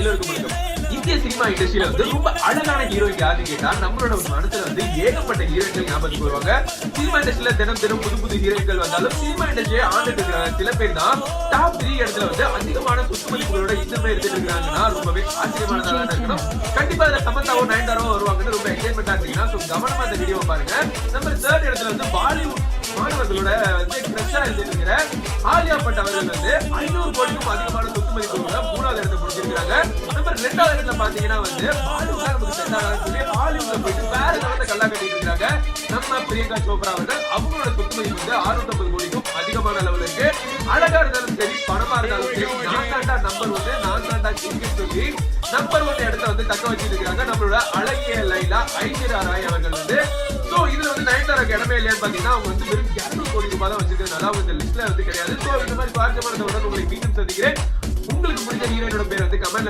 எல்லோருக்கும் வணக்கம். இந்திய சினிமா இண்டஸ்ட்ரியில வந்து ரொம்ப அழகான ஹீரோயின் யாருன்னு கேட்டா நம்மளோட மனசுல வந்து ஏகப்பட்ட ஹீரோயின்கள் ஞாபகத்துக்கு வருவாங்க. சினிமா இண்டஸ்ட்ரியில தினம் தினம் புது புது ஹீரோயின்கள் வந்தாலும் சினிமா இண்டஸ்ட்ரியை ஆண்டுட்டு இருக்கிற சில பேர் தான் டாப் 3 இடத்துல வந்து அதிகமான குத்துமதிப்புகளோட இன்னுமே இருந்துட்டு இருக்காங்கன்னா ரொம்பவே ஆச்சரியமானதாக இருக்கணும். கண்டிப்பா அதுல சமந்தாவோ நயன்தாராவோ வருவாங்கன்னு ரொம்ப எக்ஸைட்மெண்டா இருக்கீங்கன்னா கவனமா இந்த வீடியோ பாருங்க. நம்பர் 3 இடத்துல வந்து பாலிவுட் மாணவர்களோட வந்து கிரஷா இருக்கிற ஆலியா பட் அவர்கள் வந்து 500 கோடிக்கும் அதிகமான சொத்து மதிப்புகளோட 3வது இடத்தை பிடிச்சிருக்காங்க. நம்பர் 2வது இடத்துல பாத்தீங்கன்னா வந்து பாலிவுட்ல நமக்கு செட் ஆகாதுன்னு சொல்லி ஹாலிவுட்ல போயிட்டு வேற லெவல்ல கல்லா கட்டிட்டு இருக்காங்க. நம்ம பிரியங்கா சோப்ரா அவர்கள் அவங்களோட சொத்து மதிப்பு வந்து 650 கோடிக்கும் அதிகமான லெவல் இருக்கு. அழகா இருந்தாலும் சரி பணமா இருந்தாலும் சரி நான் தாண்டா நம்பர் 1 நான் தாண்டா கிங்னு சொல்லி நம்பர் 1 இடத்தை வந்து தக்க வச்சிட்டு இருக்காங்க நம்மளோட அழகிய லைலா ஐஸ்வர்யா ராய் அவர்கள் வந்து. சோ இதுல வந்து நயன்தாராக்கு இடமே இல்லையான்னு பாத்தீங்கன்னா அவங்க வந்து வெறும் 200 கோடி ரூபாய் தான் வச்சிருக்கிறதுனால அவங்க இந்த லிஸ்ட்ல வந்து கிடையாது. சோ இந்த மாதிரி சுவாரஸ்யமான உங்களை மீண்டும் சந்திக்கிறேன். உங்களுக்கு பிடிச்ச ஹீரோயினோட பேர் வந்து கமெண்ட்ல